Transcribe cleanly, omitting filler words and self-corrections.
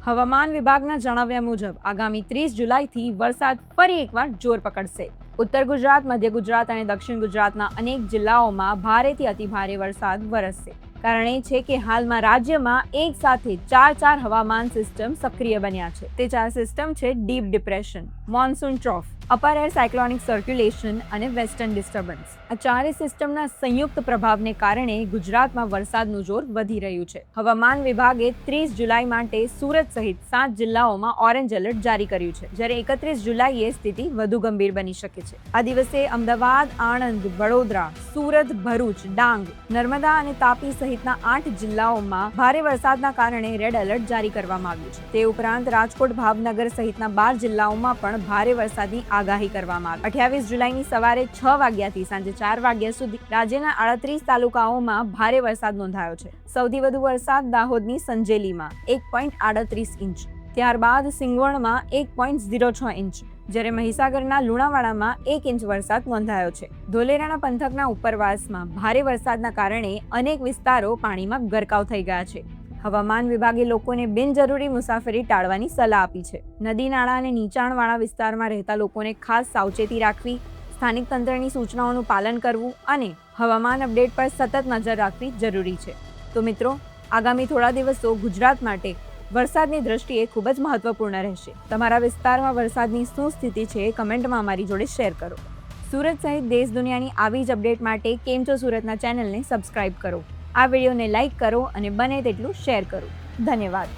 હવામાન વિભાગના જણાવ્યા મુજબ આગામી 30 જુલાઈથી વરસાદ ફરી એકવાર જોર પકડશે. ઉત્તર ગુજરાત, મધ્ય ગુજરાત અને દક્ષિણ ગુજરાતના અનેક જિલ્લાઓમાં ભારેથી અતિભારે વરસાદ વરસશે. કારણ એ છે કે હાલમાં રાજ્યમાં એક સાથે ચાર હવામાન સિસ્ટમ સક્રિય બન્યા છે. તે 4 સિસ્ટમ છે deep depression, monsoon trough, upper air cyclonic circulation અને વેસ્ટર્ન ડિસ્ટર્બન્સ. આ 4 સિસ્ટમના સંયુક્ત પ્રભાવને કારણે ગુજરાતમાં વરસાદનું જોર વધી રહ્યું છે. હવામાન વિભાગે 30 જુલાઈ માટે સુરત સહિત 7 જિલ્લાઓમાં ઓરેન્જ એલર્ટ જારી કર્યું છે, જ્યારે 31 જુલાઈએ સ્થિતિ વધુ ગંભીર બની શકે છે. આ દિવસે અમદાવાદ, આણંદ, વડોદરા, સુરત, ભરૂચ, ડાંગ, નર્મદા અને તાપી સહિતના 8 જિલ્લાઓમાં ભારે વરસાદના કારણે રેડ એલર્ટ જારી કરવામાં આવ્યું છે. તે ઉપરાંત રાજકોટ, ભાવનગર સહિતના 12 જિલ્લાઓમાં પણ ભારે વરસાદની આગાહી કરવામાં આવી. 28 જુલાઈની સવારે 6 વાગ્યાથી સાંજે 4 વાગ્યા સુધી રાજ્યના 38 તાલુકાઓમાં ભારે વરસાદ નોંધાયો છે. સૌથી વધુ વરસાદ દાહોદની સંજેલીમાં 1.38 ઇંચ, ત્યારબાદ સિંગવણમાં 1.06 ઇંચ, જ્યારે મહીસાગરના લુણાવાડામાં 1 ઇંચ વરસાદ નોંધાયો છે. ધોલેરાના પંથકના ઉપરવાસમાં ભારે વરસાદના કારણે અનેક વિસ્તારો પાણીમાં ગરકાવ થઈ ગયા છે. હવામાન વિભાગે લોકોને બિનજરૂરી મુસાફરી ટાળવાની સલાહ આપી છે. નદી, નાળા અને નીચાણવાળા વિસ્તારમાં રહેતા લોકોને ખાસ સાવચેતી રાખવી, સ્થાનિક તંત્રની સૂચનાઓનું પાલન કરવું અને હવામાન અપડેટ પર સતત નજર રાખવી જરૂરી છે. તો મિત્રો, આગામી થોડા દિવસો ગુજરાત માટે વરસાદની દ્રષ્ટિએ ખૂબ જ મહત્વપૂર્ણ રહેશે. તમારા વિસ્તારમાં વરસાદની શું સ્થિતિ છે એ કમેન્ટમાં અમારી જોડે શેર કરો. સુરત સહિત દેશ દુનિયાની આવી જ અપડેટ માટે કેમ છો સુરતના ચેનલને સબસ્ક્રાઇબ કરો. આ વિડીયોને લાઇક કરો અને બને તેટલું શેર કરો. ધન્યવાદ.